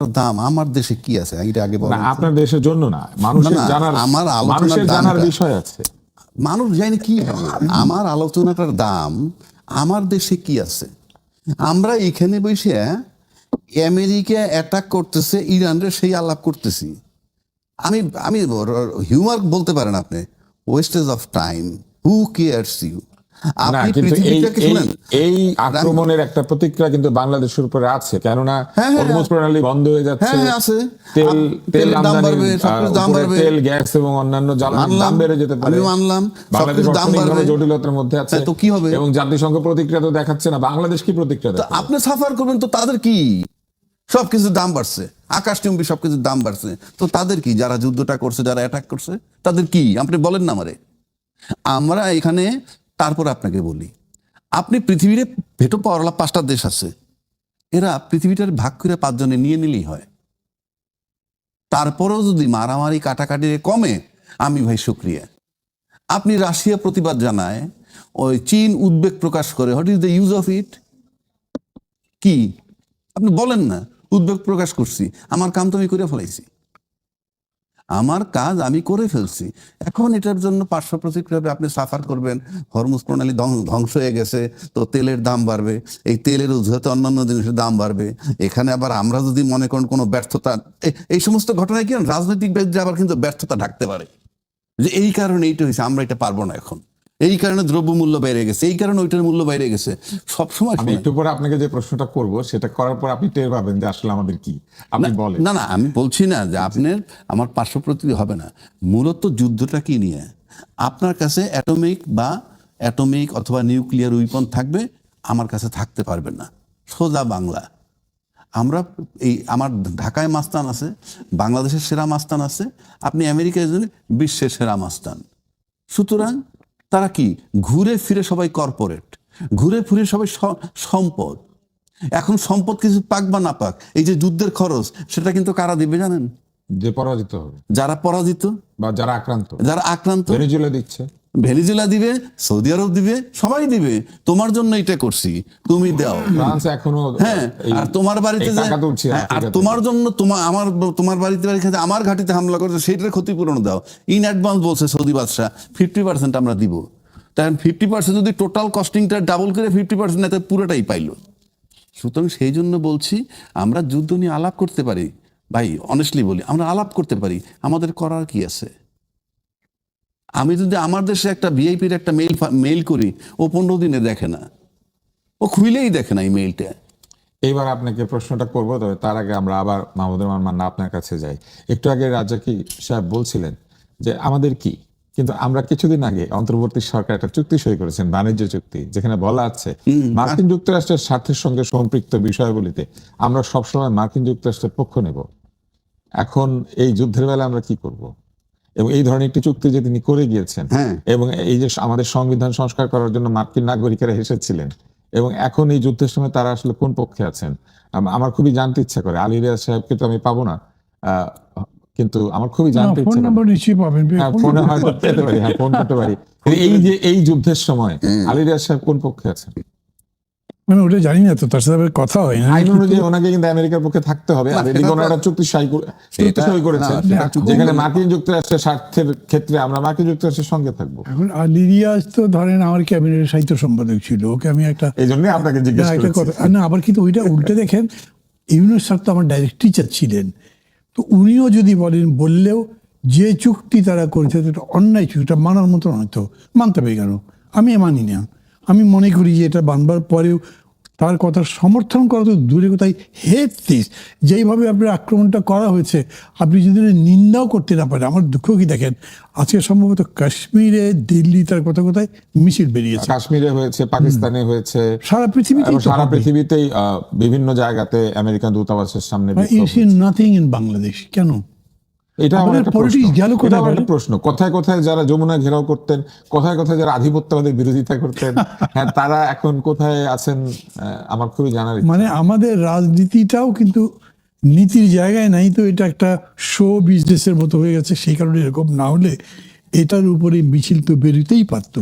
দাম আমার দেশে কি আছে এটা আগে না, বলেন। আপনার দেশের জন্য না, মানুষের না, জানার, আমার আলোচনার মানুষের জানার দামটা- বিষয় আছে। মানুষ জানে কি হবে। আমার আলোচনাটার দাম আমার দেশে কি আছে। আমরা এখানে বসে আমেরিকা অ্যাটাক করতেছে ইরানরে, সেই আলাপ করতেছি। আমি আমি হিউমার বলতে পারেন আপনি, wastage of time, who cares you. না, আপনি কিন্তু পৃথিবীটাকে শুনেন, এই আক্রমণের একটা প্রতিক্রিয়া কিন্তু বাংলাদেশের উপরে আছে, কেননা হ্যাঁ, হ্যাঁ, হরমুজ প্রণালী বন্ধ হয়ে যাচ্ছে, হ্যাঁ, আছে। তেল তেলের দাম আমদানির বাড়বে, সবকিছুর দাম উপরে বাড়বে। তেল, গ্যাস এবং অন্যান্য জ্বালানির দাম বেড়ে যেতে পারে। আমি মানলাম বাংলাদেশ সবকিছুর দাম অর্থনৈতিকভাবে বাড়বে। জটিলতার মধ্যে আছে। তো কি হবে? এবং জাতিসংঘ প্রতিক্রিয়া তো দেখাচ্ছে না, বাংলাদেশ কি প্রতিক্রিয়া তো দেখাবে? আপনি সাফার করবেন, তো তাদের কি? সবকিছুর দাম বাড়ছে, আকাশচুম্বী সবকিছুর দাম বাড়ছে, তো তাদের কি? যারা যুদ্ধটা করছে, যারা অ্যাটাক করছে, তাদের কি? আপনি বলেন না আমারে। আমরা এখানে, তারপর আপনাকে বলি, আপনি পৃথিবীর ভেটো পাওয়ারওয়ালা 5টা দেশ আছে, এরা পৃথিবীটার ভাগ করে 5 জনে নিয়ে নিলেই হয়। তারপরেও যদি মারামারি কাটাকাটি কমে, আমি ভাই শুক্রিয়া। আপনি রাশিয়া প্রতিবাদ জানায়, ওই চীন উদ্বেগ প্রকাশ করে, what is the use of it? কি আপনি বলেন না? উদ্বেগ প্রকাশ করছি, আমার কাম তো আমি করে ফেলাইছি, আমার কাজ আমি করে ফেলছি। এখন এটার জন্য পার্শ্ব প্রতিক্রিয়া হবে, আপনি সাফার করবেন, হরমুজ প্রণালী ধ্বংস হয়ে গেছে, তো তেলের দাম বাড়বে, এই তেলের অজুহাতে অন্যান্য জিনিসের দাম বাড়বে। এখানে আবার আমরা যদি মনে করেন কোনো ব্যর্থতা, এই সমস্ত ঘটনায় কি রাজনৈতিক ব্যক্তি আবার কিন্তু ব্যর্থতা ঢাকতে পারে, যে এই কারণে এইটা হয়েছে, আমরা এটা পারবো না এখন, এই কারণে দ্রব্য মূল্য বেড়ে গেছে, এই কারণে ওইটার মূল্য বেড়ে গেছে। সবসময় আমি একটু পরে আপনাকে যে প্রশ্নটা করব, সেটা করার পর আপনি টের পাবেন যে আসলে আমাদের কি। আপনি বলেন। না না, আমি বলছি না যে আপনার আমার পার্শ্ব প্রতিক্রিয়া হবে না। মূলত যুদ্ধটা কি নিয়ে? আপনার কাছে অ্যাটমিক অথবা নিউক্লিয়ার উইপন থাকবে, আমার কাছে থাকতে পারবে না। সোজা বাংলা। আমরা আমার ঢাকায় মাস্তান আছে, বাংলাদেশের সেরা মাস্তান আছে, আপনি আমেরিকায় যাবেন, বিশ্বের সেরা মাস্তান। সুতরাং তারা কি ঘুরে ফিরে সবাই কর্পোরেট, ঘুরে ফিরে সবাই সম্পদ। এখন সম্পদ কিছু পাক বা না পাক, এই যে যুদ্ধের খরচ, সেটা কিন্তু কারা দিবে জানেন? যে পরাজিত হবে যারা পরাজিত বা যারা আক্রান্ত, ভেনেজুয়েলা দিচ্ছে, ভেনেজুয়েলা দিবে, সৌদি আরব দিবে, সবাই দিবে। তোমার জন্য এটা করছি, তুমি দাও। ফ্রান্স এখনো, হ্যাঁ, আর তোমার বাড়িতে টাকা তুলছে, আর তোমার জন্য তোমার বাড়িতে আমার ঘাটিতে হামলা করছে, সেইটার ক্ষতিপূরণ দাও। ইন অ্যাডভান্স বলছে সৌদি বাদশাহ, 50% আমরা দিব। তাই 50% যদি টোটাল কস্টিংটা ডাবল করে 50% এতে পুরোটাই পাইলো। সুতরাং সেই জন্য বলছি, আমরা যুদ্ধ নিয়ে আলাপ করতে পারি ভাই, অনেস্টলি বলি, আমরা আলাপ করতে পারি, আমাদের করার কি আছে? আমি যদি আমার দেশে একটা ভিআইপির একটা মেইল করি, ও 15 দিনে দেখে না, ও খুইলেই দেখে না এই মেইলটা। এইবার আপনাকে প্রশ্নটা করবো, তবে তার আগে আমরা আবার মাহমুদুর রহমান মান্না আপনার কাছে যাই। একটু আগে রাজ্জাকি সাহেব বলছিলেন যে আমাদের কি, কিন্তু আমরা কিছুদিন আগে অন্তর্বর্তী সরকার একটা চুক্তি সই করেছেন, বাণিজ্য চুক্তি, যেখানে বলা আছে মার্কিন যুক্তরাষ্ট্রের স্বার্থের সঙ্গে সম্পৃক্ত বিষয়গুলিতে আমরা সবসময় মার্কিন যুক্তরাষ্ট্রের পক্ষ নেব। এখন এই যুদ্ধের বেলা আমরা কি করব? এবং এই ধরনের একটি চুক্তি যে তিনি করে গিয়েছেন, এবং এই যে আমাদের সংবিধান সংস্কার করার জন্য মার্কিন নাগরিকেরা এসেছিলেন, এবং এখন এই যুদ্ধের সময় তারা আসলে কোন পক্ষে আছেন? আমার খুবই জানতে ইচ্ছা করে। আলী রিয়াজ সাহেবকে তো আমি পাবো না, কিন্তু আমার খুবই জানতে ইচ্ছা করে। ফোনে হয়তো পেতে পারি, হ্যাঁ, ফোন করতে পারি। এই যে এই যুদ্ধের সময় আলী রিয়াজ সাহেব কোন পক্ষে আছেন? মানে ওটা জানি না, তো তার সাথে কথা হয় না। আইন অনুযায়ী ওনাকে কিন্তু আমেরিকার পক্ষে থাকতে হবে। আর এদিকে ওনারা একটা চুক্তি সই করেছেন, যেখানে মার্কিন যুক্তরাষ্ট্রের স্বার্থের ক্ষেত্রে আমরা মার্কিন যুক্তরাষ্ট্রের সঙ্গে থাকবো। এখন আলী রিয়াজ তো ধরেন আমার ক্যাবিনেটের সাহিত্য সম্পাদক ছিল, ওকে আমি একটা, এই জন্য আপনাকে জিজ্ঞেস করছি। না আবার কিন্তু ওইটা উল্টে দেখেন, ইউনুস স্যার তো আমার ডাইরেক্ট টিচার ছিলেন, তো উনিও যদি বললেও যে চুক্তি তারা করেছে এটা অন্যায় চুক্তিটা মানার মতো হয়তো মানতে হবে কেন? আমি মানি না। আমি মনে করি যে এটা বানবার পরেও তার কথা সমর্থন করা তো দূরে কোথায়, হেট দিস, যেইভাবে আপনার আক্রমণটা করা হয়েছে, আপনি যদি নিন্দাও করতে না পারেন, আমার দুঃখ কি দেখেন, আজকে সম্ভবত কাশ্মীরে, দিল্লি, তার কোথায় কোথায় মিছিল বেরিয়েছে, কাশ্মীরে হয়েছে, পাকিস্তানে হয়েছে, সারা পৃথিবীতেই বিভিন্ন জায়গাতে আমেরিকান দূতাবাসের সামনে। Nothing in Bangladesh. কেন? এটা আমাদের প্রশ্ন। কোথায় কোথায় যারা যমুনা ঘেরাও করতেন, কোথায় কোথায় যারা আধিপত্যবাদের বিরোধিতা করতেন, হ্যাঁ, তারা এখন কোথায় আছেন আমার খুবই জানার ইচ্ছা। মানে আমাদের রাজনীতিটাও কিন্তু নীতির জায়গায় নাই, তো এটা একটা শো বিজনেসের মতো হয়ে গেছে। সেই কারণে এরকম না হলে এটার উপরে মিছিল তো বেরোতেই পারত।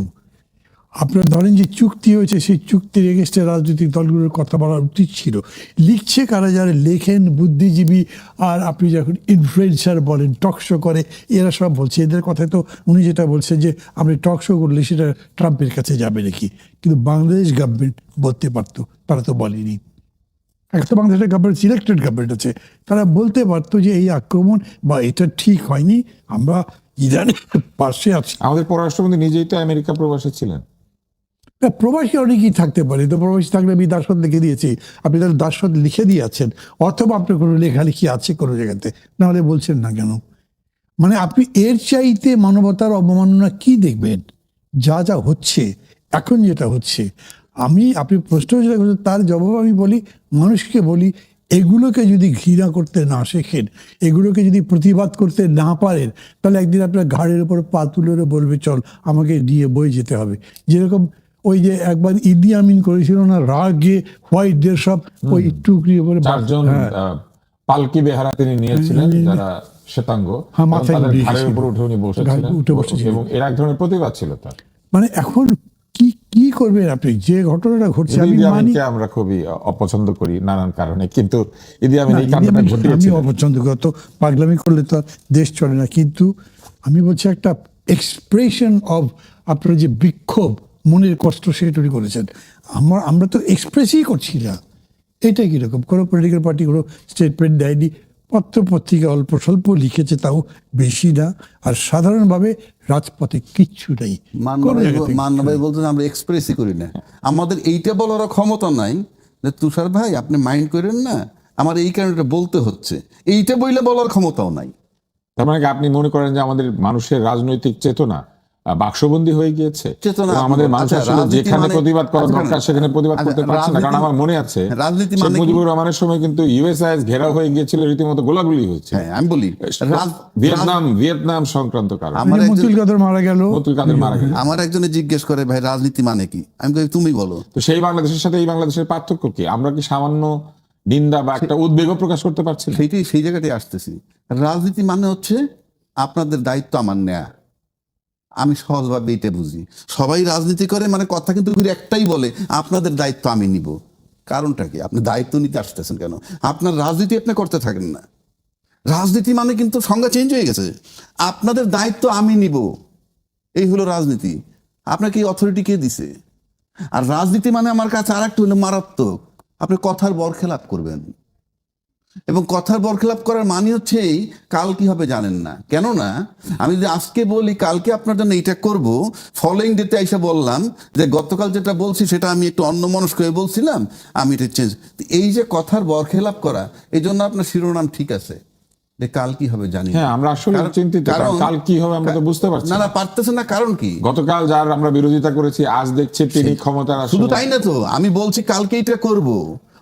আপনার ধরেন যে চুক্তি হয়েছে, সেই চুক্তির এগেস্টে রাজনৈতিক দলগুলোর কথা বলা উচিত ছিল। লিখছে কারা, যারা লেখেন, বুদ্ধিজীবী, আর আপনি যখন ইনফ্লুয়েন্সার বলেন, টকশো করে, এরা সব বলছে। এদের কথায় তো উনি যেটা বলছেন যে আপনি টকশো করলে সেটা ট্রাম্পের কাছে যাবে নাকি, কিন্তু বাংলাদেশ গভর্নমেন্ট বলতে পারতো, তারা তো বলেনি। একটা বাংলাদেশের গভর্নমেন্ট, সিলেক্টেড গভর্নমেন্ট আছে, তারা বলতে পারতো যে এই আক্রমণ বা এটা ঠিক হয়নি, আমরা ইরানের পাশে আছি। আমাদের পররাষ্ট্রমন্ত্রী নিজেই তো আমেরিকা প্রবাসী ছিলেন। না, প্রবাসী অনেকেই থাকতে পারে, তো প্রবাসী থাকলে আমি দাসত্ব লিখে দিয়েছি, আপনি তাহলে দাসত্ব লিখে দিয়েছেন, অথবা আপনার কোনো লেখালেখি আছে কোনো জায়গাতে, নাহলে বলছেন না কেন? মানে আপনি এর চাইতে মানবতার অবমাননা কি দেখবেন? যা যা হচ্ছে এখন, যেটা হচ্ছে, আপনি প্রশ্ন যেটা করছেন তার জবাব আমি বলি, মানুষকে বলি, এগুলোকে যদি ঘৃণা করতে না শেখেন, এগুলোকে যদি প্রতিবাদ করতে না পারেন, তাহলে একদিন আপনার ঘাড়ের উপর পা তুলে বলবে চল আমাকে নিয়ে বয়ে যেতে হবে। যেরকম ওই যে একবার ইদি আমিন করেছিল না, রাগে হোয়াইটদের সব ওই টুকরি উপরে চারজন পালকি বেহারা তিনি নিয়েছিলেন, যারা শ্বেতাঙ্গ, হ্যাঁ, মাথায় তাদের উঠিয়ে ঘাড়ের গেছিল। উপর উঠে উনি বসেছিলেন, উঠে বসেছিলেন। এবং এর এক ধরনের প্রতিবাদ ছিল তার। মানে এখন কি করবেন আপনি? যে ঘটনাটা ঘটছে, আমি ইদি মানি, আমিনকে আমরা খুবই অপছন্দ করি নানান কারণে, কিন্তু ইদি আমিন না, এই ইদি কাণ্ডটা আমিন আমি ঘটিয়েছিলেন। অপছন্দ করি, তো পাগলামি করলে তো আর দেশ চলে না। কিন্তু আমি বলছি একটা এক্সপ্রেশন অফ আপনার যে বিক্ষোভ, মনের কষ্ট, সেটা তৈরি করেছেন। আমরা তো এক্সপ্রেসই করছি না। এটা কীরকম? কোনো পলিটিক্যাল পার্টি কোনো স্টেটমেন্ট দেয়নি, পত্রপত্রিকা অল্প স্বল্প লিখেছে, তাও বেশি না। আর সাধারণভাবে রাজপথে কিচ্ছু নেই। কোনো জায়গা থেকে মান্না ভাই বলতেন আমরা এক্সপ্রেসই করি না, আমাদের এইটা বলার ক্ষমতা নাই যে তুষার ভাই আপনি মাইন্ড করেন না, আমার এই কারণে বলতে হচ্ছে, এইটা বইলে বলার ক্ষমতাও নাই। তার মানে কি আপনি মনে করেন যে আমাদের মানুষের রাজনৈতিক চেতনা বাক্সবন্দী হয়ে গিয়েছে? চেতনা এবং আমাদের মানুষ আচ্ছা, আসলে রাজনীতি যেখানে মানে- প্রতিবাদ করা আচ্ছা, দরকার সেখানে প্রতিবাদ আচ্ছা, করতে পারছে না। কারণ আমার মনে আছে রাজনীতি শেখ মানে কি? মুজিবুর রহমানের সময় কিন্তু ইউএসআইএস ঘেরাও হয়ে গিয়েছিল, রীতিমতো গোলাগুলি হয়েছে। হ্যাঁ, আমি বলি ভিয়েতনাম সংক্রান্ত কারণ আমার একজন- মতুল কাদের মারা গেল, মতুল কাদের মারা গেল। আমার একজনে জিজ্ঞেস করে ভাই রাজনীতি মানে কি, আমি বলি তুমি বলো। তো সেই বাংলাদেশের সাথে এই বাংলাদেশের পার্থক্য কি? আমরা কি সামান্য নিন্দা বা একটা উদ্বেগও প্রকাশ করতে পারছি না? সেই জায়গাটাই আসতেছি। রাজনীতি মানে হচ্ছে আপনাদের দায়িত্ব আমার নেয়া। আমি সহজভাবে এটা বুঝি। সবাই রাজনীতি করে মানে কথা কিন্তু ঘুরে একটাই বলে, আপনাদের দায়িত্ব আমি নিব। কারণটা কি? আপনি দায়িত্ব নিতে আসতেছেন কেন? আপনার রাজনীতি আপনি করতে থাকেন না। রাজনীতি মানে কিন্তু সংজ্ঞা চেঞ্জ হয়ে গেছে, আপনাদের দায়িত্ব আমি নিব, এই হলো রাজনীতি। আপনাকে এই অথরিটি কে দিছে? আর রাজনীতি মানে আমার কাছে আর একটা হলো মারাত্মক, আপনি কথার বরখেলাপ করবেন, এবং কথার বরখেলাপ করার মানে হচ্ছে এই কাল কি হবে জানেন না। কেননা আমি যদি আজকে বলি কালকে আপনার জন্য এইটা করব, ফলোইং ডেতে এসে বললাম যে গতকাল যেটা বলছি সেটা আমি একটু অন্যমনস্ক হয়ে বলছিলাম, আমি এটা চেঞ্জ। এই যে কথার বরখেলাপ করা, এই জন্য আপনার শিরোনাম ঠিক আছে যে কাল কি হবে জানি না। হ্যাঁ, আমরা আসলে চিন্তিত, কারণ কাল কি হবে আমরা তো বুঝতে পারছি না না। পারতেছেন না, কারণ কি? গতকাল যার আমরা বিরোধিতা করেছি, আজ দেখছি তিনি ক্ষমতার শুধু আসনে। তাই না তো, আমি বলছি কালকে এটা করব,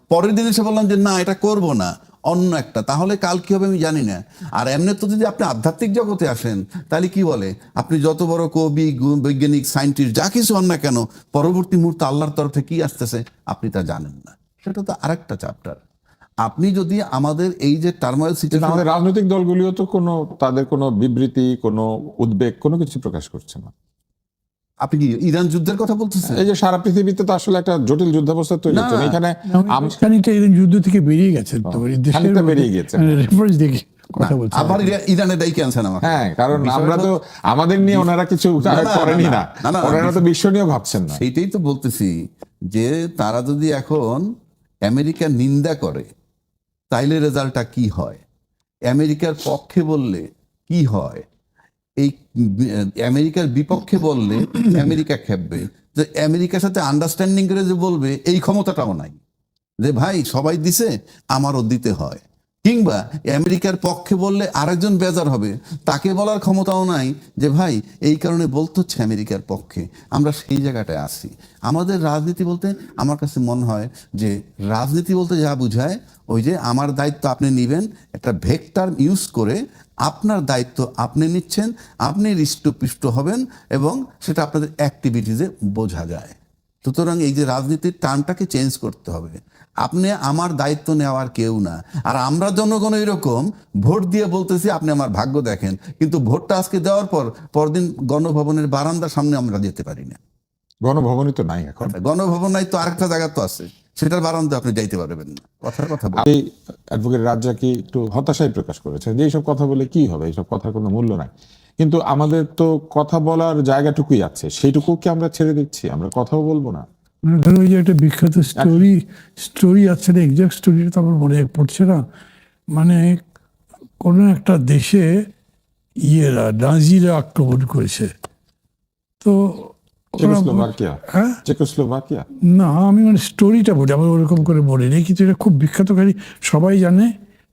পরের দিন এসে বললাম যে না এটা করব না, অন্য একটা, তাহলে কাল কি হবে আমি জানি না। আর এমনি তো যদি আপনি আধ্যাত্মিক জগতে আসেন, তাহলে কি বলে, আপনি যত বড় কবি, বৈজ্ঞানিক, সায়েন্টিস্ট যা কিছু হন না কেন, পরবর্তী মুহূর্তে আল্লাহর তরফ থেকে কি আসতেছে আপনি তা জানেন না। সেটা তো আরেকটা চ্যাপ্টার। আপনি যদি আমাদের এই যে টার্মোয়েল কিন্তু সিচুয়েশন, আমাদের রাজনৈতিক দলগুলিও তো তাদের কোনো বিবৃতি, কোনো উদ্বেগ, কোনো কিছু প্রকাশ করছে না। আপনি কি ইরান যুদ্ধের কথা বলতেছেন? এই যে সারা পৃথিবীতে তো আসলে একটা জটিল যুদ্ধাবস্থা তৈরি হচ্ছে। না, এখানে খানিকটা এরকম যুদ্ধ থেকে বেরিয়ে গেছেন তো, খানিকটা বেরিয়ে গেছেন। রেফারেন্স দেখে কথা বলছেন। আবার ইরানের দায়ী ক্যান্সার আমার। হ্যাঁ, কারণ আমরা তো আমাদের নিয়ে ওনারা কিছু করেনি না, ওনারা তো বিশ্ব নিয়েও ভাবছেন না। সেইটাই তো বলতেছি যে তারা যদি এখন আমেরিকার নিন্দা করে তাইলে রেজাল্টটা কি হয়, আমেরিকার পক্ষে বললে কি হয়, এই আমেরিকার বিপক্ষে বললে আমেরিকা খেপবে। যে আমেরিকার সাথে আন্ডারস্ট্যান্ডিং করে যে বলবে এই ক্ষমতাটাও নাই, যে ভাই সবাই দিছে আমারও দিতে হয়। কিংবা আমেরিকার পক্ষে বললে আরেকজন বেজার হবে, তাকে বলার ক্ষমতাও নাই যে ভাই এই কারণে বলতে হচ্ছে আমেরিকার পক্ষে। আমরা সেই জায়গাটায় আছি। আমাদের রাজনীতি বলতে আমার কাছে মনে হয় যে রাজনীতি বলতে যা বুঝায়, ওই যে আমার দায়িত্ব আপনি নেবেন, একটা ভেক্টর ইউজ করে আপনার দায়িত্ব আপনি নিচ্ছেন, আপনি হৃষ্টপুষ্ট হবেন, এবং সেটা আপনাদের অ্যাক্টিভিটিসে বোঝা যায়। সুতরাং এই যে রাজনীতির টার্মটাকে চেঞ্জ করতে হবে। আপনি আমার দায়িত্ব নেওয়ার কেউ না। আর আমরা জনগণ এরকম ভোট দিয়ে বলতেছি আপনি আমার ভাগ্য দেখেন, কিন্তু ভোটটা আজকে দেওয়ার পর পরদিন গণভবনের বারান্দার সামনে আমরা যেতে পারি না। গণভবনই তো নাই এখন। গণভবন নাই তো আরেকটা জায়গা তো আছে, সেটার বারান্দা আপনি যাইতে পারবেন না। কথার কথা বলি। এই অ্যাডভোকেট রাজ্জাক কি একটু হতাশাই প্রকাশ করেছেন যে এইসব কথা বলে কি হবে, এইসব কথার কোনো মূল্য নাই। কিন্তু আমাদের তো কথা বলার জায়গাটুকুই আছে, সেইটুকু কি আমরা ছেড়ে দিচ্ছি? আমরা কথাও বলবো না? মানে ধরো ওই যে একটা বিখ্যাত স্টোরি আছে না, এক্সাক্ট স্টোরিটা তো আমার মনে পড়ছে না। মানে কোনো একটা দেশে নাজিরা আক্রমণ করেছে, তো ওরা চেকোস্লোভাকিয়া। হ্যাঁ চেকোস্লোভাকিয়া। না, আমি মানে স্টোরিটা বলি, আমার ওরকম করে মনে নেই, কিন্তু এটা খুব বিখ্যাত কাহিনী, সবাই জানে।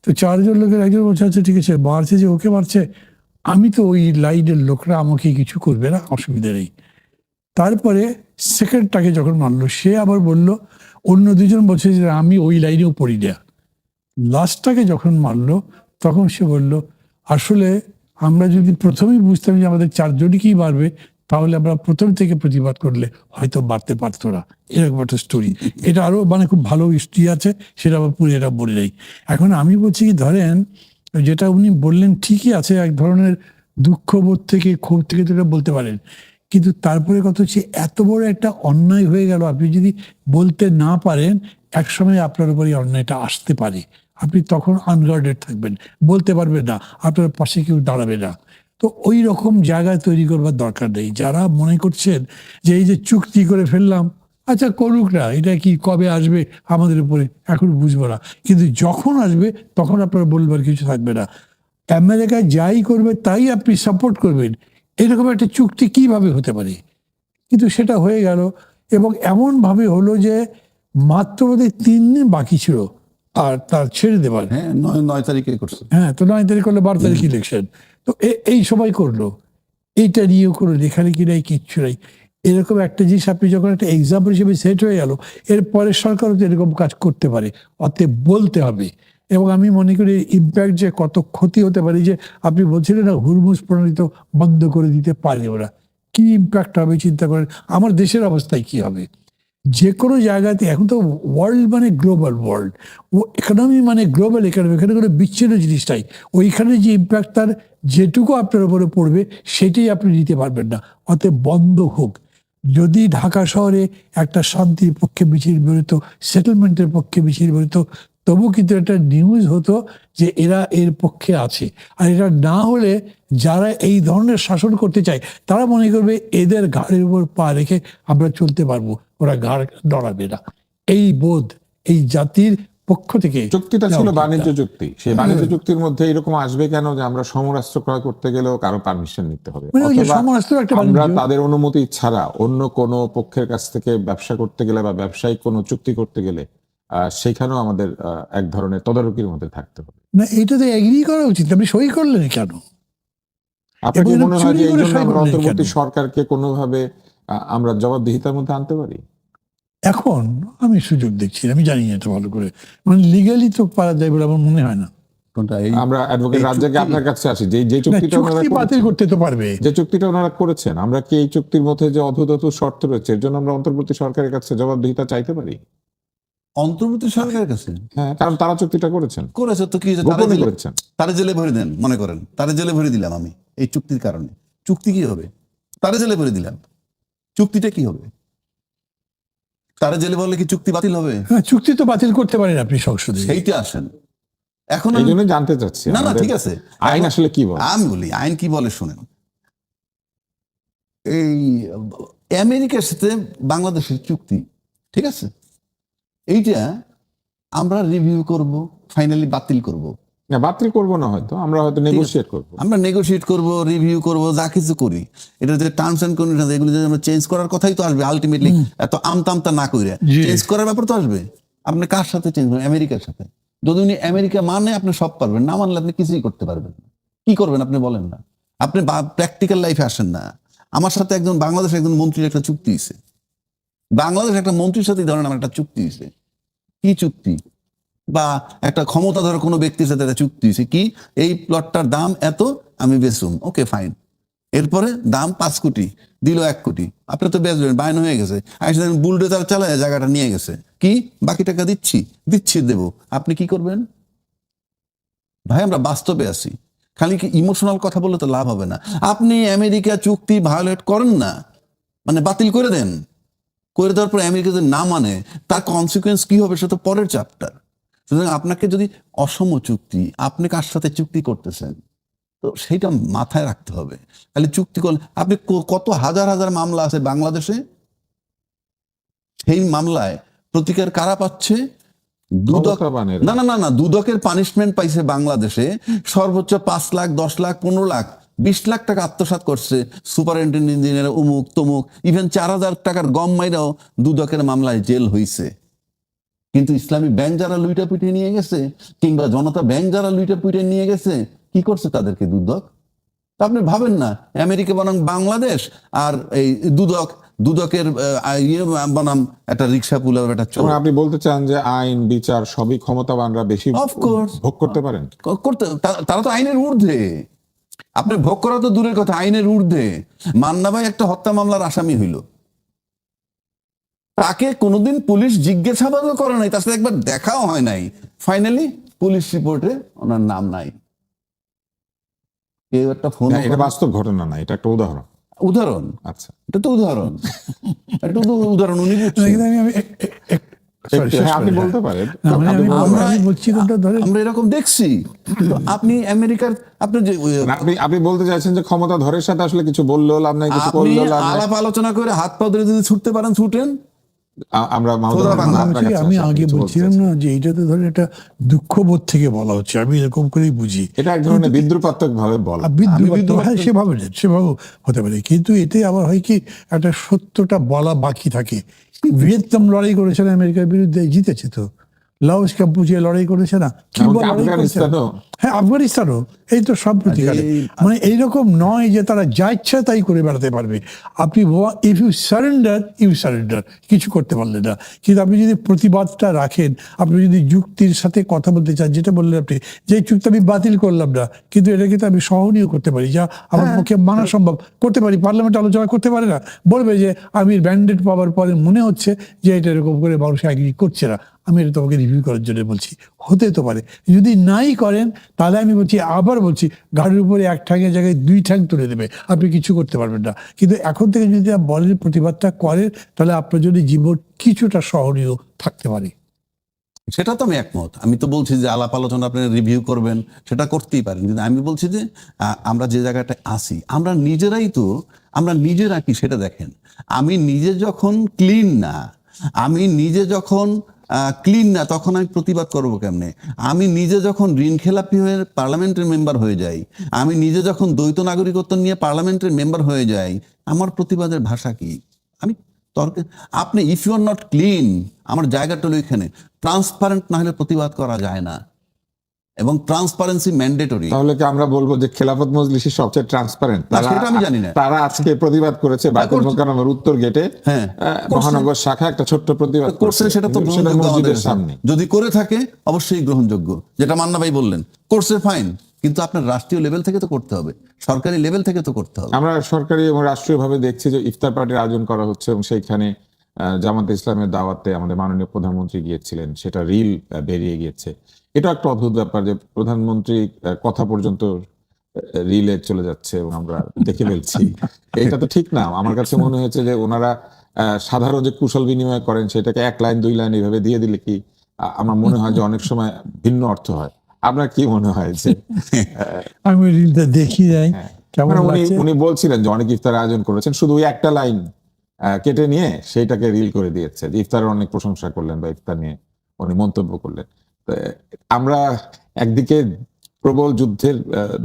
তো 4 জন লোকের একজন বলছে আচ্ছা ঠিক আছে, মারছে যে ওকে মারছে, আমি তো ওই লাইনের লোকরা আমাকে কিছু করবে না, অসুবিধা নেই। তারপরে সেকেন্ডটাকে যখন মারলো, সে আবার বলল, অন্য 2 জন বলছে যে আমি ওই লাইনেও পড়ি না। লাস্টটাকে যখন মারলো তখন সে বলল, আসলে আমরা যদি প্রথমেই বুঝতাম যে আমাদের 4 জনকেই মারবে, তাহলে আমরা প্রথম থেকে প্রতিবাদ করলে হয়তো মারতে পারতো না। এরকম একটা স্টোরি, এটা আরো মানে খুব ভালো স্টোরি আছে, সেটা আবার পুরো এটা বলে নেই। এখন আমি বলছি কি, ধরেন যেটা উনি বললেন ঠিকই আছে, এক ধরনের দুঃখবোধ থেকে, ক্ষোভ থেকে তো এটা বলতে পারেন, কিন্তু তারপরে কথা হচ্ছে এত বড় একটা অন্যায় হয়ে গেল, আপনি যদি বলতে না পারেন, একসময় আপনার উপর এই অন্যায়টা আসতে পারে, আপনি তখন আনগার্ডেড থাকবেন, বলতে পারবেন না, আপনার পাশে কেউ দাঁড়াবে না। তো ওই রকম জায়গা তৈরি করবার দরকার নেই। যারা মনে করছেন যে এই যে চুক্তি করে ফেললাম, আচ্ছা করুক না, এটা কি কবে আসবে আমাদের উপরে এখন বুঝবো না, কিন্তু যখন আসবে তখন আপনার বলবার কিছু থাকবে না। আমেরিকায় যাই করবে তাই আপনি সাপোর্ট করবেন, এরকম একটা চুক্তি কিভাবে হতে পারে? কিন্তু সেটা হয়ে গেল, এবং এমনভাবে হলো যে মাত্র বোধহয় 3 দিন বাকি ছিল আর তার ছেড়ে দেবার। হ্যাঁ, 9 তারিখে করছে। হ্যাঁ, তো 9 তারিখ করলে 12 তারিখ ইলেকশন, তো এই সবাই করলো, এইটা নিয়েও করলো, লেখালেখি নাই, কিচ্ছু নাই। এরকম একটা জিনিস আপনি যখন একটা এক্সাম্পল হিসেবে সেট হয়ে গেল, এরপরে সরকারও তো এরকম কাজ করতে পারে, অতএব বলতে হবে। এবং আমি মনে করি ইম্প্যাক্ট যে কত ক্ষতি হতে পারে, যে আপনি বলছিলেন না হুরমুজ প্রণালী তো বন্ধ করে দিতে পারে ওরা, কি ইম্প্যাক্ট হবে চিন্তা করেন, আমার দেশের অবস্থায় কি হবে। যে কোনো জায়গাতে এখন তো ওয়ার্ল্ড মানে গ্লোবাল ওয়ার্ল্ড, ও ইকোনমি মানে গ্লোবাল ইকোনমি, এখানে কোনো বিচ্ছিন্ন জিনিসটাই, ওইখানে যে ইম্প্যাক্ট তার যেটুকু আপনার উপরে পড়বে সেটাই আপনি নিতে পারবেন না, অতএব বন্ধ হোক। যদি ঢাকা শহরে একটা শান্তির পক্ষে মিছিল বেরোতো, সেটেলমেন্টের পক্ষে মিছিল বেরোতো, তবু কিন্তু একটা নিউজ হতো যে এরা এর পক্ষে আছে। আর এটা না হলে যারা এই ধরনের শাসন করতে চায় তারা মনে করবে এদের ঘাড়ের উপর পা রেখে আমরা চলতে পারবো, ওরা ঘাড় নড়াবে না। এই বোধ এই জাতির পক্ষ থেকে। চুক্তিটা ছিল বাণিজ্য চুক্তি, সেই বাণিজ্য চুক্তির মধ্যে এরকম আসবে কেন যে আমরা সমরাস্ত্র ক্রয় করতে গেলেও কারো পারমিশন নিতে হবে, মানে ওই যে অথবা সমরাস্ত্র একটা আমরা বাণিজ্য। তাদের অনুমতি ছাড়া অন্য কোনো পক্ষের কাছ থেকে ব্যবসা করতে গেলে বা ব্যবসায়িক কোনো চুক্তি করতে গেলে সেখানেও আমাদের এক ধরনের তদারকির মধ্যে থাকতে হবে। না, এইটা তো এগ্রি করা উচিত, আপনি সই করলেন কেন? আপনার কি এবং মনে হয় যে চুরি এই করে জন্য সই আমরা করলেন অন্তর্বর্তী কেন? সরকারকে কোনোভাবে আমরা জবাবদিহিতার মধ্যে আনতে পারি? এখন আমি সুযোগ দেখছি না, আমি জানি না এটা ভালো করে, মানে লিগালি তো পারা যায় বলে আমার মনে হয় না। কোনটা? এই আমরা অ্যাডভোকেট এই রাজ্জাকে চুক্তি? আপনার কাছে আসি, যে না, চুক্তিটা ওনারা চুক্তি বাতিল করেছেন, করতে তো পারবে। যে চুক্তিটা ওনারা করেছেন, আমরা কি এই চুক্তির মধ্যে যে অধুতত শর্ত রয়েছে এর জন্য আমরা অন্তর্বর্তী সরকারের কাছে জবাবদিহিতা চাইতে পারি? অন্তর্বর্তী সরকারের কাছে হ্যাঁ, কারণ তারা চুক্তিটা করেছেন, করেছে তো কি হয়েছে? গোপনে করেছেন। তারা জেলে ভরে দেন, মনে করেন তারা জেলে ভরে দিলাম আমি এই চুক্তির কারণে, চুক্তি কি হবে? তারা জেলে ভরে দিলাম, চুক্তিটা কি হবে? তারা জেলে বললে কি চুক্তি বাতিল হবে? হ্যাঁ, চুক্তি তো বাতিল করতে পারেন আপনি সংসদে। সেইটা আসেন এখন। এই জন্য জানতে চাচ্ছি না না, আমাদের ঠিক আছে, আইন আসলে কি বলে। আমি বলি আইন কি বলে শুনেন। এই আমেরিকার সাথে বাংলাদেশের চুক্তি, ঠিক আছে, এইটা আমরা রিভিউ করব, ফাইনালি বাতিল করব। না, বাতিল করবো না, হয়তো আমরা হয়তো নেগোশিয়েট করবো। আমরা নেগোশিয়েট করব, রিভিউ করব, যা কিছু করি, এটা যে টার্মস এন্ড কন্ডিশন এগুলো যদি আমরা চেঞ্জ করার কথাই তো আসবে আলটিমেটলি, এত আমতা না কইরা জি। চেঞ্জ করার ব্যাপার তো আসবে। আপনি কার সাথে চেঞ্জ করবেন? আমেরিকার সাথে। যদি উনি আমেরিকা মানে আপনি সব পারবেন, না মানলে আপনি কিছুই করতে পারবেন না। কি করবেন আপনি বলেন না? আপনি প্র্যাকটিক্যাল লাইফে আসেন না। আমার সাথে একজন বাংলাদেশের একজন মন্ত্রীর একটা চুক্তি হয়েছে, বাংলাদেশ একটা মন্ত্রীর সাথে ধরেন আমার একটা চুক্তি হয়েছে। কি চুক্তি? বা একটা ক্ষমতাধর কোনো ব্যক্তির সাথে একটা চুক্তি হয়েছে, কি এই প্লটটার দাম এত, আমি বেচুম, ওকে ফাইন। এরপরে দাম 5 কোটি, দিল 1 কোটি, আপনি তো বেচবেন, বায়ন হয়ে গেছে, বুলডোজার চালায় জায়গাটা নিয়ে গেছে, কি বাকি টাকা দিচ্ছি দেব, আপনি কি করবেন? ভাই আমরা বাস্তবে আছি, খালি কি ইমোশনাল কথা বললে তো লাভ হবে না। আপনি আমেরিকা চুক্তি ভায়োলেট করেন না, মানে বাতিল করে দেন, করে দেওয়ার পর আমেরিকা যদি না মানে তার কনসিকুয়েন্স কি হবে সেটা তো পরের চ্যাপ্টার। সুতরাং আপনাকে যদি অসম চুক্তি, আপনি কার সাথে চুক্তি করতেছেন, তো সেইটা মাথায় রাখতে হবে। খালি চুক্তি করলে আপনি কত হাজার হাজার মামলা আছে বাংলাদেশে, সেই মামলায় প্রতিকার কারা পাচ্ছে? দুদক। ক্ষমতাবানের। না না না না, দুদকের পানিশমেন্ট পাইছে বাংলাদেশে সর্বোচ্চ 5 লাখ, 10 লাখ, 15 লাখ, 20 লাখ টাকা আত্মসাৎ করছে সুপারিনটেন্ডেন্ট ইঞ্জিনিয়ার, অমুক তমুক, ইভেন 4,000 টাকার গম মাইরাও দুদকের মামলায় জেল হইছে। কিন্তু ইসলামী ব্যাংক যারা লুইটা পিটে নিয়ে গেছে, কিংবা জনতা ব্যাংক যারা লুইটা পিটে নিয়ে গেছে, কি করছে তাদেরকে দুদক? তা আপনি ভাবেন না আমেরিকা বনাম বাংলাদেশ আর এই দুদকের ইয়ে বনাম একটা রিক্সা পুলার একটা চোর। আপনি বলতে চান যে আইন বিচার সবই ক্ষমতাবানরা বেশি Of course. ভোগ করতে পারেন? করতে তারা তো আইনের ঊর্ধ্বে। আপনি ভোগ করা তো দূরের কথা, আইনের ঊর্ধ্বে। মান্না ভাই একটা হত্যা মামলার আসামি হইল, তাকে কোনোদিন পুলিশ জিজ্ঞাসাবাদও করে নাই, তার সাথে একবার দেখাও হয় নাই। ফাইনালি পুলিশ রিপোর্টে ওনার নাম নাই। কেউ একটা ফোন, না, এটা বাস্তব ঘটনা না, এটা একটা উদাহরণ। উদাহরণ, আচ্ছা, এটা তো উদাহরণ, এটা তো উদাহরণ উনি বুঝছেন। কিন্তু আমি sorry, শেষ হ্যাঁ, আপনি করে, বলতে পারেন। না, মানে আমরা- আমি বলছি কোনটা ধরে আমরা এরকম দেখছি। তো আপনি আমেরিকার, আপনি যে আপনি বলতে চাইছেন যে ক্ষমতা ধরের সাথে আসলে কিছু বললেও লাভ নাই, কিছু আপনি করলেও লাভ নাই। আলাপ আলোচনা করে হাত পা ধরে যদি ছুটতে পারেন ছুটেন। আমরা মাহমুদুর খোদা রহমান বাংলা। আপনার কাছে আমি আসি, আগে কিছু বলতে বলছিলাম চাচ্ছেন। না যে এইটাতে ধরে একটা দুঃখবোধ থেকে বলা হচ্ছে, আমি এরকম করেই বুঝি। এটা এক ধরনের বিদ্রুপাত্মক ভাবে বলা। হ্যাঁ, সেভাবে হতে পারে, কিন্তু এতে আবার হয় কি একটা সত্যটা বলা বাকি থাকে। ভিয়েতনাম লড়াই করেছে না আমেরিকার বিরুদ্ধে, জিতেছে তো। লাওস কাম্পুচিয়া লড়াই করেছে না, কিউবা এমনকি লড়াই করেছে না? আফগানিস্তানও। হ্যাঁ, আফগানিস্তানও। এই তো সব প্রতিকারে, মানে এইরকম নয় যে তারা যা ইচ্ছা তাই করে বেড়াতে পারবে। আপনি ইফ ইউ সারেন্ডার, কিছু করতে পারলে না। কিন্তু আপনি যদি প্রতিবাদটা রাখেন, আপনি যদি যুক্তির সাথে কথা বলতে চান, যেটা বললেন আপনি, যে চুক্তি আমি বাতিল করলাম না, কিন্তু এটা কিন্তু আমি সহনীয় করতে পারি, যা আমার পক্ষে মানা সম্ভব, করতে পারি। পার্লামেন্ট আলোচনা করতে পারে না, বলবে যে আমি ব্যান্ডেড পাওয়ার পরে মনে হচ্ছে যে এটা এরকম করে মানুষ এগ্রি করছে না, আমি এটা তোমাকে রিভিউ করার জন্য বলছি। হতে তো পারে, যদি নাই করেন তাহলে আমি বলছি, আবার বলছি, গাড়ির উপরে এক ঠ্যাঙের জায়গায় 2 ঠ্যাং তুলে দেবে, আপনি কিছু করতে পারবেন না। কিন্তু এখন থেকে যদি বলেন, প্রতিবাদটা করেন, তাহলে আপনার জন্য জীবন কিছুটা সহনীয় থাকতে পারে। সেটা তো আমি একমত। আমি তো বলছি যে আলাপ আলোচনা আপনি রিভিউ করবেন, সেটা করতেই পারেন। কিন্তু আমি বলছি যে আমরা যে জায়গাটায় আসি, আমরা নিজেরা কি সেটা দেখেন। আমি নিজে যখন ক্লিন না, তখন আমি প্রতিবাদ করবো কেমনে? আমি নিজে যখন ঋণ খেলাপি হয়ে পার্লামেন্টের মেম্বার হয়ে যাই, আমি নিজে যখন দ্বৈত নাগরিকত্ব নিয়ে পার্লামেন্টের মেম্বার হয়ে যাই, আমার প্রতিবাদের ভাষা কি? আমি আপনি if you are not clean, আমার জায়গাটা হলো এখানে। ট্রান্সপারেন্ট না হলে প্রতিবাদ করা যায় না, এবং ট্রান্সপারেন্সি ম্যান্ডেটরি। তাহলে কি আমরা বলবো যে খেলাফত মজলিসের সবচেয়ে ট্রান্সপারেন্ট? না, সেটা আমি জানি না। তারা আজকে প্রতিবাদ করেছে বাইতুল মোকাররমের উত্তর গেটে, হ্যাঁ, মহানগর শাখা একটা ছোট্ট প্রতিবাদ করছেন, সেটা তো কিন্তু গ্রহণযোগ্য আমাদের মসজিদের কাছে। সামনে। যদি করে থাকে অবশ্যই গ্রহণযোগ্য, যেটা মান্না ভাই বললেন, করছে ফাইন, কিন্তু আপনার রাষ্ট্রীয় লেভেল থেকে তো করতে হবে, সরকারি লেভেল থেকে তো করতে হবে। আমরা সরকারি এবং রাষ্ট্রীয়ভাবে দেখছি যে ইফতার পার্টির আয়োজন করা হচ্ছে, এবং সেইখানে জামাতে ইসলামের দাওয়াতে আমাদের মাননীয় প্রধানমন্ত্রী গিয়েছিলেন, সেটা রিল বেরিয়ে গিয়েছে। এটা একটা অদ্ভুত ব্যাপার যে প্রধানমন্ত্রী কথা পর্যন্ত রিলে চলে যাচ্ছে এবং আমরা দেখে ফেলছি। এটা তো ঠিক না। আমার কাছে মনে হয়েছে যে ওনারা সাধারণ যে কুশল বিনিময় করেন, সেটাকে 1 লাইন 2 লাইন এইভাবে দিয়ে দিলে কি আমার মনে হয় যে অনেক সময় ভিন্ন অর্থ হয়। আপনার কি মনে হয় যে আমি ওই রিলটা দেখি যাই, কেমন মানে লাগছে। উনি বলছিলেন যে অনেক ইফতার আয়োজন করেছেন, শুধু ওই একটা লাইন কেটে নিয়ে সেইটাকে রিল করে দিয়েছে। ইফতারের অনেক প্রশংসা করলেন বা ইফতার নিয়ে উনি মন্তব্য করলেন। তো আমরা একদিকে প্রবল যুদ্ধের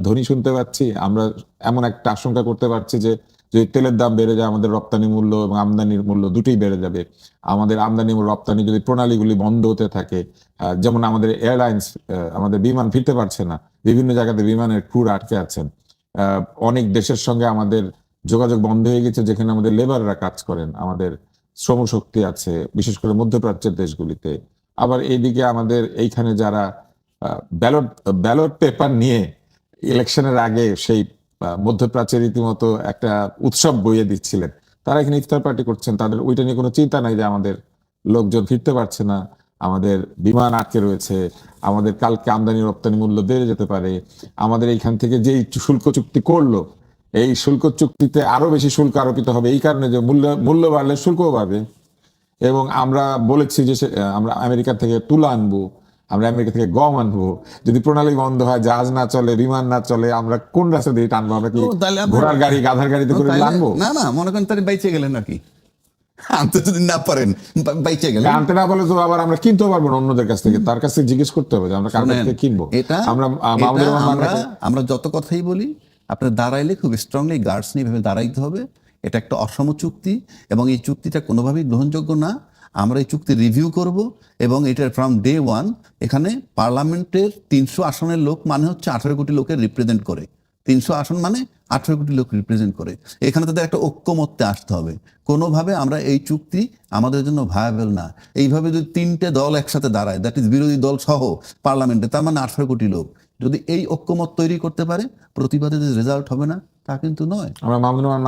ধ্বনি শুনতে পাচ্ছি, আমরা এমন একটা আশঙ্কা করতে পারছি যে যদি তেলের দাম বেড়ে যায়, আমাদের রপ্তানি মূল্য এবং আমদানির মূল্য দুটোই বেড়ে যাবে। আমাদের আমদানি এবং রপ্তানি যদি প্রণালীগুলি বন্ধ হতে থাকে, যেমন আমাদের এয়ারলাইন্স, আমাদের বিমান ফিরতে পারছে না, বিভিন্ন জায়গাতে বিমানের ক্রুরা আটকে আছেন, অনেক দেশের সঙ্গে আমাদের যোগাযোগ বন্ধ হয়ে গেছে যেখানে আমাদের লেবাররা কাজ করেন, আমাদের শ্রমশক্তি আছে বিশেষ করে মধ্যপ্রাচ্যের দেশগুলিতে। আবার এইদিকে আমাদের এইখানে যারা ব্যালট পেপার নিয়ে ইলেকশনের আগে সেই মধ্যপ্রাচ্যের রীতিমতো একটা উৎসব বইয়ে দিচ্ছিলেন, তারা এখানে ইফতার পার্টি করছেন। তাদের ওইটা নিয়ে কোনো চিন্তা নাই যে আমাদের লোকজন ফিরতে পারছে না, আমাদের বিমান আটকে রয়েছে, আমাদের কালকে আমদানি রপ্তানি মূল্য বেড়ে যেতে পারে, আমাদের এইখান থেকে যেই শুল্ক চুক্তি করলো, এই শুল্ক চুক্তিতে আরো বেশি শুল্ক আরোপিত হবে, এই কারণে যে মূল্য বাড়লে শুল্কও বাড়বে। এবং আমরা বলেছি যে আমরা আমেরিকা থেকে তুলা আনবো, আমরা আমেরিকা থেকে গম আনবো। যদি প্রণালী বন্ধ হয়, জাহাজ না চলে, বিমান না চলে, আমরা কোন রাস্তা দিয়ে টানবো? আমরা কি ও, তাহলে আমরা- ঘোড়ার গাড়ি, গাধার গাড়িতে করে তাইলে- আনবো? না না, মনে করেন তাহলে বাইচে গেলেন আর কি, আনতে যদি না পারেন বাইচে গেলেন। আনতে না পারলে তো আবার আমরা কিনতেও পারবো না অন্যদের কাছ থেকে, তার কাছ থেকে জিজ্ঞেস করতে হবে যে আমরা কার কাছ শোনেন, থেকে কিনবো। এটা আমরা এটা মাহমুদুর রহমান আমরা যত কথাই বলি, আপনার দাঁড়াইলে খুব স্ট্রংলি গার্ডস নিয়ে ভেবে দাঁড়াইতে হবে। এটা একটা অসম চুক্তি এবং এই চুক্তিটা কোনোভাবেই গ্রহণযোগ্য না। আমরা এই চুক্তি রিভিউ করব এবং এটা ফ্রম ডে ওয়ান এখানে পার্লামেন্টের 300 আসনের লোক মানে হচ্ছে 18 কোটি লোকের রিপ্রেজেন্ট করে। 300 আসন মানে 18 কোটি লোক রিপ্রেজেন্ট করে। এখানে তাদের একটা ঐক্যমত্যে আসতে হবে। কোনোভাবে আমরা এই চুক্তি আমাদের জন্য ভায়াবল না। এইভাবে যদি 3টে দল একসাথে দাঁড়ায়, দ্যাট ইজ বিরোধী দল সহ পার্লামেন্টে, তার মানে 18 কোটি লোক, যদি এই ঐক্যমত তৈরি করতে পারে, প্রতিবাদে যে রেজাল্ট হবে না তা কিন্তু নয়। আমরা মাহমুদুর রহমান